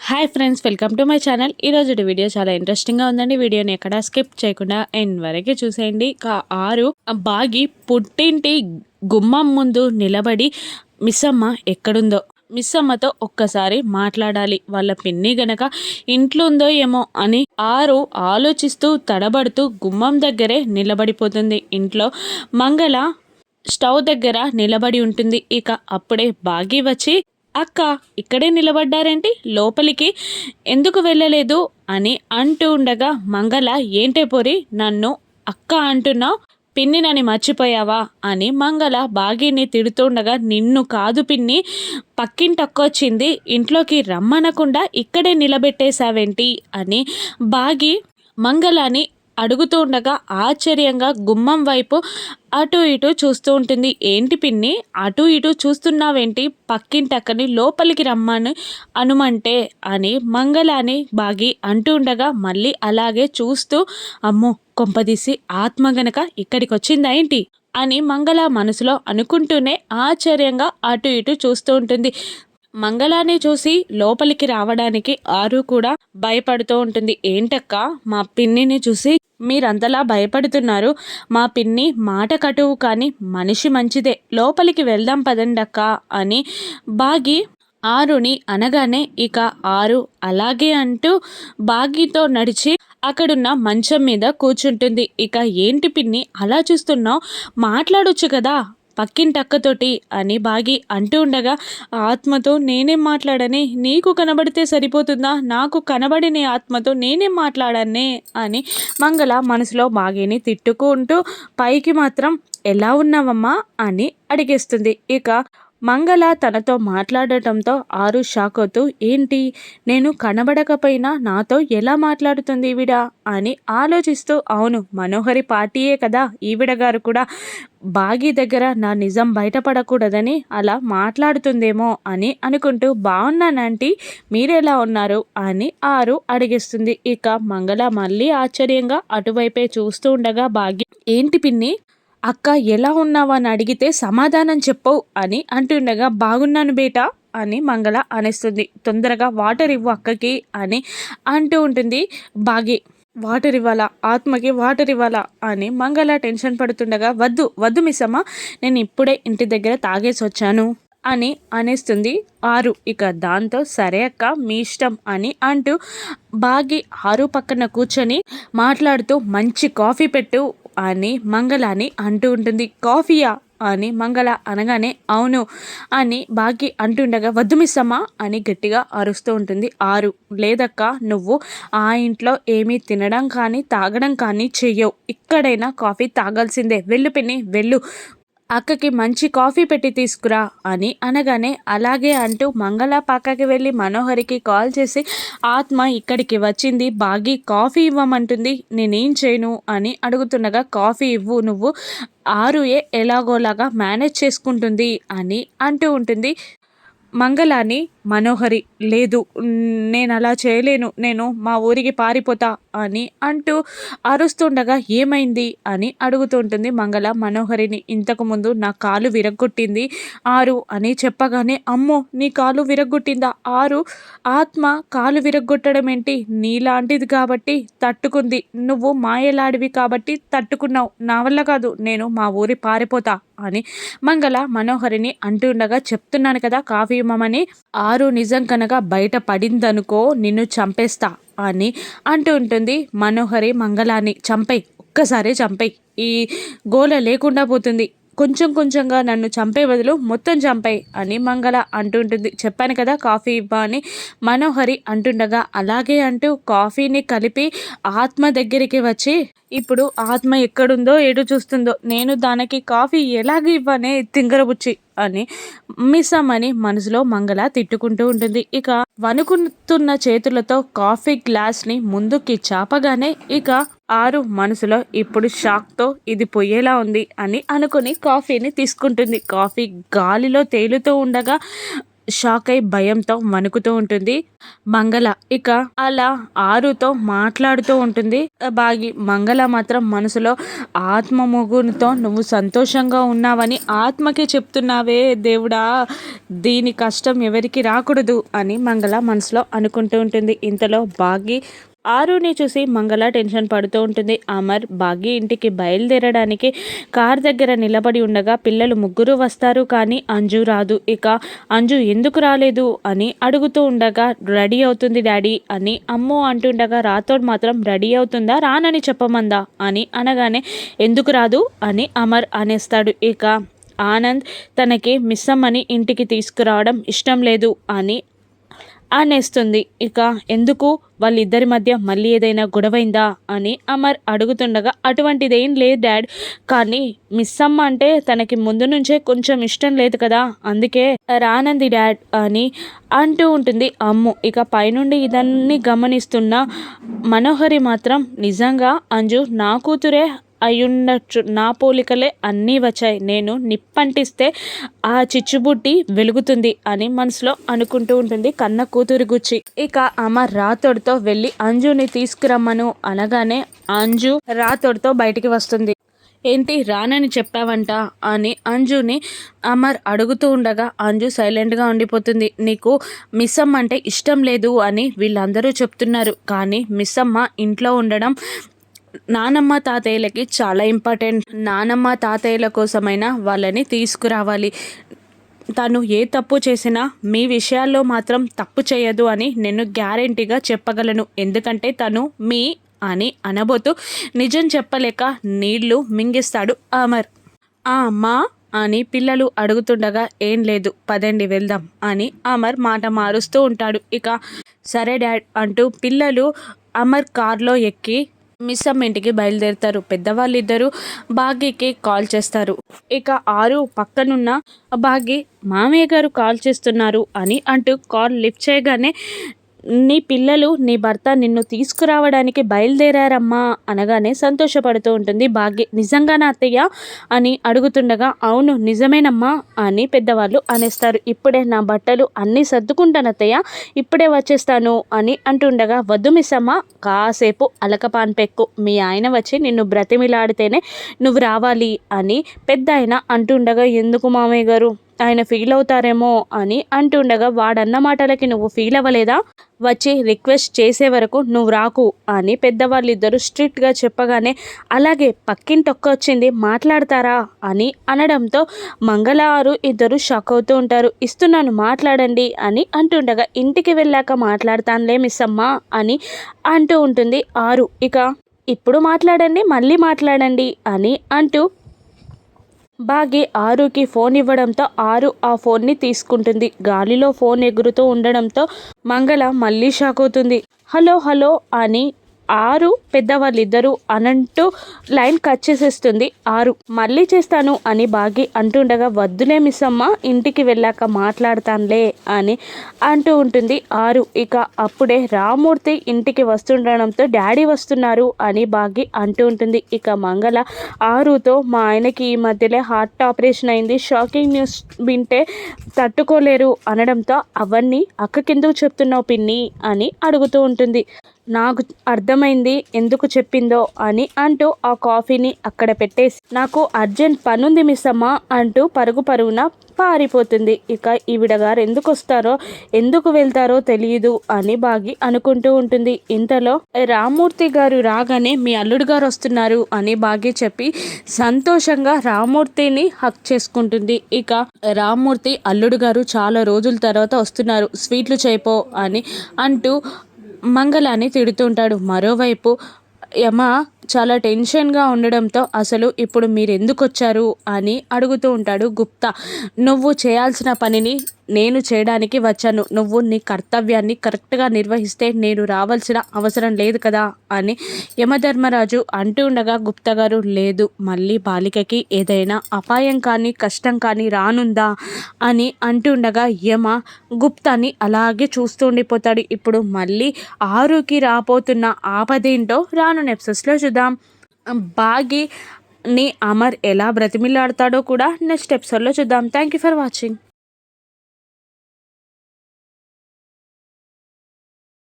Hi friends, welcome to my channel. ఈరోజు video చాలా ఇంట్రెస్టింగ్గా ఉందండి. వీడియోని ఎక్కడ స్కిప్ చేయకుండా ఎండ్ వరకు చూసేయండి. ఆరు బాగి పుట్టింటి గుమ్మం ముందు నిలబడి మిస్సమ్మ ఎక్కడుందో, మిస్సమ్మతో ఒక్కసారి మాట్లాడాలి, వాళ్ళ పిన్ని గనక ఇంట్లో ఉందో ఏమో అని ఆరు ఆలోచిస్తూ తడబడుతూ గుమ్మం దగ్గరే నిలబడిపోతుంది. ఇంట్లో మంగళ స్టవ్ దగ్గర నిలబడి ఉంటుంది. ఇక అప్పుడే బాగి వచ్చి, అక్క ఇక్కడే నిలబడ్డారేంటి, లోపలికి ఎందుకు వెళ్ళలేదు అని అంటూ ఉండగా, మంగళ ఏంటే పొరి నన్ను అక్క అంటున్నావు, పిన్నినని మర్చిపోయావా అని మంగళ బాగిని తిడుతుండగా, నిన్ను కాదు పిన్ని, పక్కింటక్కొచ్చింది, ఇంట్లోకి రమ్మనకుండా ఇక్కడే నిలబెట్టేశావేంటి అని బాగి మంగళని అడుగుతూ ఉండగా ఆశ్చర్యంగా గుమ్మం వైపు అటు ఇటు చూస్తూ ఉంటుంది. ఏంటి పిన్ని అటు ఇటు చూస్తున్నావేంటి, పక్కింటక్కని లోపలికి రమ్మని అనుమంటే అని మంగళాని బాగి అంటూ ఉండగా, మళ్ళీ అలాగే చూస్తూ, అమ్మో కొంపదీసి ఆత్మ గనక ఇక్కడికి వచ్చిందా ఏంటి అని మంగళ మనసులో అనుకుంటూనే ఆశ్చర్యంగా అటు ఇటు చూస్తూ ఉంటుంది. మంగళాన్ని చూసి లోపలికి రావడానికి ఆరు కూడా భయపడుతూ ఉంటుంది. ఏంటక్క మా పిన్నిని చూసి మీరంతలా భయపడుతున్నారు, మా పిన్ని మాట కటువు కానీ మనిషి మంచిదే, లోపలికి వెళ్దాం పదండక్క అని బాగి ఆరుని అనగానే, ఇక ఆరు అలాగే అంటూ బాగితో నడిచి అక్కడున్న మంచం మీద కూర్చుంటుంది. ఇక ఏంటి పిన్ని అలా చూస్తున్నావు, మాట్లాడొచ్చు కదా పక్కింటక్కతోటి అని బాగి అంటూ ఉండగా, ఆత్మతో నేనేం మాట్లాడని, నీకు కనబడితే సరిపోతుందా, నాకు కనబడిన ఆత్మతో నేనేం మాట్లాడనే అని మంగళ మనసులో బాగిని తిట్టుకుంటూ పైకి మాత్రం ఎలా ఉన్నావమ్మా అని అడిగేస్తుంది. ఇక మంగళ తనతో మాట్లాడటంతో ఆరు షాక్ అవుతూ, ఏంటి నేను కనబడకపోయినా నాతో ఎలా మాట్లాడుతుంది ఈవిడ అని ఆలోచిస్తూ, అవును మనోహరి పార్టీయే కదా ఈవిడ గారు కూడా, బాగి దగ్గర నా నిజం బయటపడకూడదని అలా మాట్లాడుతుందేమో అని అనుకుంటూ, బాగున్నానంటీ మీరెలా ఉన్నారు అని ఆరు అడిగిస్తుంది. ఇక మంగళ మళ్ళీ ఆశ్చర్యంగా అటువైపే చూస్తూ ఉండగా, బాగి ఏంటి పిన్ని అక్క ఎలా ఉన్నావా అని అడిగితే సమాధానం చెప్పవు అని అంటుండగా, బాగున్నాను బేటా అని మంగళ అనేస్తుంది. తొందరగా వాటర్ ఇవ్వు అక్కకి అని అంటూ ఉంటుంది బాగి. వాటర్ ఇవ్వాలా, ఆత్మకి వాటర్ ఇవ్వాలా అని మంగళ టెన్షన్ పడుతుండగా, వద్దు వద్దు మిస్సమ్మ, నేను ఇప్పుడే ఇంటి దగ్గర తాగేసి వచ్చాను అని అనేస్తుంది ఆరు. ఇక దాంతో సరే అక్క మీ ఇష్టం అని అంటూ బాగి ఆరు పక్కన కూర్చొని మాట్లాడుతూ, మంచి కాఫీ పెట్టు అని మంగళని అంటూ ఉంటుంది. కాఫీయా అని మంగళ అనగానే, అవును అని బాగి అంటుండగా, వద్దు మిస్సమ్మా అని గట్టిగా అరుస్తూ ఉంటుంది ఆరు. లేదక్క నువ్వు ఆ ఇంట్లో ఏమీ తినడం కానీ తాగడం కానీ చెయ్యవు, ఇక్కడైనా కాఫీ తాగాల్సిందే, వెళ్ళు పిన్ని వెళ్ళు, అక్కకి మంచి కాఫీ పెట్టి తీసుకురా అని అనగానే, అలాగే అంటూ మంగళ పక్కకి వెళ్ళి మనోహరికి కాల్ చేసి, ఆత్మ ఇక్కడికి వచ్చింది, బాగి కాఫీ ఇవ్వమంటుంది, నేనేం చేయను అని అడుగుతుండగా, కాఫీ ఇవ్వు నువ్వు, ఆరుయే ఎలాగోలాగా మేనేజ్ చేసుకుంటుంది అని అంటూ ఉంటుంది మంగళాని మనోహరి. లేదు నేను అలా చేయలేను, నేను మా ఊరికి పారిపోతా అని అంటూ అరుస్తుండగా, ఏమైంది అని అడుగుతుంటుంది మంగళ మనోహరిని. ఇంతకుముందు నా కాలు విరగ్గొట్టింది ఆరు అని చెప్పగానే, అమ్మో నీ కాలు విరగ్గొట్టిందా ఆరు, ఆత్మ కాలు విరగ్గొట్టడం ఏంటి, నీలాంటిది కాబట్టి తట్టుకుంది, నువ్వు మాయలాడివి కాబట్టి తట్టుకున్నావు, నా వల్ల కాదు, నేను మా ఊరి పారిపోతా అని మంగళ మనోహరిని అంటుండగా, చెప్తున్నాను కదా కాఫీ ఇవ్వమని, ఆరు నిజం కనుక బయట పడిందనుకో నిన్ను చంపేస్తా అని అంటూ ఉంటుంది మనోహరి మంగళాన్ని. చంపై, ఒక్కసారి చంపై, ఈ గోల లేకుండా పోతుంది, కొంచెం కొంచెంగా నన్ను చంపే బదులు మొత్తం చంపై అని మంగళ అంటుంటుంది. చెప్పాను కదా కాఫీ ఇవ్వ అని మనోహరి అంటుండగా, అలాగే అంటూ కాఫీని కలిపి ఆత్మ దగ్గరికి వచ్చి, ఇప్పుడు ఆత్మ ఎక్కడుందో ఏడు చూస్తుందో, నేను దానికి కాఫీ ఎలాగ ఇవ్వనే తింగరబుచ్చి అని మిస్సమ్మని మనసులో మంగళ తిట్టుకుంటూ ఉంటుంది. ఇక వణుకుతున్న చేతులతో కాఫీ గ్లాస్ని ముందుకి చాపగానే, ఇక ఆరు మనసులో ఇప్పుడు షాక్తో ఇది పొయ్యేలా ఉంది అని అనుకుని కాఫీని తీసుకుంటుంది. కాఫీ గాలిలో తేలుతూ ఉండగా షాక్ అయి భయంతో వణుకుతూ ఉంటుంది మంగళ. ఇక అలా ఆరుతో మాట్లాడుతూ ఉంటుంది బాగి. మంగళ మాత్రం మనసులో ఆత్మ మొగునితో నువ్వు సంతోషంగా ఉన్నావని ఆత్మకి చెప్తున్నావే దేవుడా, దీని కష్టం ఎవరికి రాకూడదు అని మంగళ మనసులో అనుకుంటూ ఉంటుంది. ఇంతలో బాగి ఆరుని చూసి మంగళ టెన్షన్ పడుతూ ఉంటుంది. అమర్ బాగి ఇంటికి బయలుదేరడానికి కార్ దగ్గర నిలబడి ఉండగా పిల్లలు ముగ్గురు వస్తారు కానీ అంజు రాదు. ఇక అంజు ఎందుకు రాలేదు అని అడుగుతూ ఉండగా రెడీ అవుతుంది డాడీ అని అమ్మో అంటుండగా రాథోడ్ మాత్రం రెడీ అవుతుందా రానని చెప్పమందా అని అనగానే ఎందుకు రాదు అని అమర్ అనేస్తాడు. ఇక ఆనంద్ తనకి మిస్సమ్మని ఇంటికి తీసుకురావడం ఇష్టం లేదు అని అనేస్తుంది. ఇక ఎందుకు వాళ్ళిద్దరి మధ్య మళ్ళీ ఏదైనా గొడవైందా అని అమర్ అడుగుతుండగా అటువంటిదేం లేదు డాడ్, కానీ మిస్సమ్మ అంటే తనకి ముందు నుంచే కొంచెం ఇష్టం లేదు కదా, అందుకే రానంది డాడ్ అని అంటూ ఉంటుంది అమ్ము. ఇక పైనుండి ఇదన్నీ గమనిస్తున్న మనోహరి మాత్రం నిజంగా అంజు నా కూతురే అయ్యుండొచ్చు, నా పోలికలే అన్నీ వచ్చాయి, నేను నిప్పంటిస్తే ఆ చిచ్చుబుడ్డి వెలుగుతుంది అని మనసులో అనుకుంటూ ఉంటుంది కన్న కూతురి గుచ్చి. ఇక అమర్ రాథోడ్తో వెళ్ళి అంజుని తీసుకురమ్మను అనగానే అంజు రాథోడ్తో బయటికి వస్తుంది. ఏంటి రానని చెప్పావంట అని అంజుని అమర్ అడుగుతూ ఉండగా అంజు సైలెంట్గా ఉండిపోతుంది. నీకు మిస్సమ్మ అంటే ఇష్టం లేదు అని వీళ్ళందరూ చెప్తున్నారు, కానీ మిస్సమ్మ ఇంట్లో ఉండడం నానమ్మ తాతయ్యలకి చాలా ఇంపార్టెంట్. నానమ్మ తాతయ్యల కోసమైనా వాళ్ళని తీసుకురావాలి. తను ఏ తప్పు చేసినా మీ విషయాల్లో మాత్రం తప్పు చేయదు అని నేను గ్యారెంటీగా చెప్పగలను, ఎందుకంటే తను మీ అని అనబోతూ నిజం చెప్పలేక నీళ్లు మింగిస్తాడు అమర్. అమ్మా అని పిల్లలు అడుగుతుండగా ఏం లేదు పదండి వెళ్దాం అని అమర్ మాట మారుస్తూ ఉంటాడు. ఇక సరే డాడ్ అంటూ పిల్లలు అమర్ కార్లో ఎక్కి మిస్సమ్మ ఇంటికి బయలుదేరుతారు. పెద్దవాళ్ళిద్దరూ భాగ్యకి కాల్ చేస్తారు. ఇక ఆరు పక్కనున్న భాగ్య మామయ్య గారు కాల్ చేస్తున్నారు అని అంటూ కాల్ లిఫ్ట్ చేయగానే నీ పిల్లలు నీ భర్త నిన్ను తీసుకురావడానికి బయలుదేరారమ్మా అనగానే సంతోషపడుతూ ఉంటుంది భాగ్య. నిజంగానా అత్తయ్య అని అడుగుతుండగా అవును నిజమేనమ్మా అని పెద్దవాళ్ళు అనేస్తారు. ఇప్పుడే నా బట్టలు అన్నీ సర్దుకుంటాను అత్తయ్య, ఇప్పుడే వచ్చేస్తాను అని అంటుండగా వద్దు మిస్సమ్మ, కాసేపు అలకపాన్ పెక్కు, మీ ఆయన వచ్చి నిన్ను బ్రతిమిలాడితేనే నువ్వు రావాలి అని పెద్ద ఆయన అంటుండగా ఎందుకు మామయ్య గారు, ఆయన ఫీల్ అవుతారేమో అని అంటుండగా వాడన్న మాటలకి నువ్వు ఫీల్ అవ్వలేదా, వచ్చి రిక్వెస్ట్ చేసే వరకు నువ్వు రాకు అని పెద్దవాళ్ళిద్దరూ స్ట్రిక్ట్గా చెప్పగానే అలాగే పక్కింటొక్క వచ్చింది మాట్లాడతారా అని అనడంతో మంగళారు ఇద్దరు షాక్ అవుతూ ఉంటారు. ఇస్తున్నాను మాట్లాడండి అని అంటుండగా ఇంటికి వెళ్ళాక మాట్లాడతానులే మిస్సమ్మ అని అంటూ ఉంటుంది ఆరు. ఇక ఇప్పుడు మాట్లాడండి మళ్ళీ మాట్లాడండి అని అంటూ బాగి ఆరుకి ఫోన్ ఇవ్వడంతో ఆరు ఆ ఫోన్ని తీసుకుంటుంది. గాలిలో ఫోన్ ఎగురుతూ ఉండడంతో మంగళ మళ్ళీ షాక్ అవుతుంది. హలో హలో అని ఆరు పెద్దవాళ్ళిద్దరూ అనంటూ లైన్ కట్ చేసేస్తుంది ఆరు. మళ్ళీ చేస్తాను అని బాగి అంటుండగా వద్దులే మిస్సమ్మ ఇంటికి వెళ్ళాక మాట్లాడతానులే అని అంటూ ఉంటుంది ఆరు. ఇక అప్పుడే రామూర్తి ఇంటికి వస్తుండడంతో డాడీ వస్తున్నారు అని బాగి అంటూ ఉంటుంది. ఇక మంగళ ఆరుతో మా ఆయనకి ఈ మధ్యలో హార్ట్ ఆపరేషన్ అయింది, షాకింగ్ న్యూస్ వింటే తట్టుకోలేరు అనడంతో అవన్నీ అక్కకెందుకు చెప్తున్నావు పిన్ని అని అడుగుతూ ఉంటుంది. నాకు అర్థమైంది ఎందుకు చెప్పిందో అని అంటూ ఆ కాఫీని అక్కడ పెట్టేసి నాకు అర్జెంట్ పనుంది మిస్సమ్మ అంటూ పరుగున పారిపోతుంది. ఇక ఈవిడ గారు ఎందుకు వస్తారో ఎందుకు వెళ్తారో తెలియదు అని బాగి అనుకుంటూ ఉంటుంది. ఇంతలో రామూర్తి గారు రాగానే మీ అల్లుడు గారు వస్తున్నారు అని బాగి చెప్పి సంతోషంగా రామూర్తిని హక్ చేసుకుంటుంది. ఇక రామూర్తి అల్లుడు గారు చాలా రోజుల తర్వాత వస్తున్నారు, స్వీట్లు చేయిపో అని అంటూ మంగళాన్ని తిడుతుంటాడు. మరోవైపు యమ చాలా టెన్షన్గా ఉండడంతో అసలు ఇప్పుడు మీరు ఎందుకు వచ్చారు అని అడుగుతూ ఉంటాడు గుప్తా. నువ్వు చేయాల్సిన పనిని నేను చేయడానికి వచ్చాను, నువ్వు నీ కర్తవ్యాన్ని కరెక్ట్గా నిర్వహిస్తే నేను రావాల్సిన అవసరం లేదు కదా అని యమధర్మరాజు అంటూ ఉండగా గుప్తా గారు లేదు మళ్ళీ బాలికకి ఏదైనా అపాయం కానీ కష్టం కానీ రానుందా అని అంటుండగా యమ గుప్తాని అలాగే చూస్తూ ఉండిపోతాడు. ఇప్పుడు మళ్ళీ ఆరుకి రాబోతున్న ఆపదేంటో రాను ఎపిసోడ్స్లో చూద్దాం. బాగి ని అమర్ ఎలా బ్రతిమిలాడతాడో కూడా నెక్స్ట్ ఎపిసోడ్లో చూద్దాం. Thank you for watching.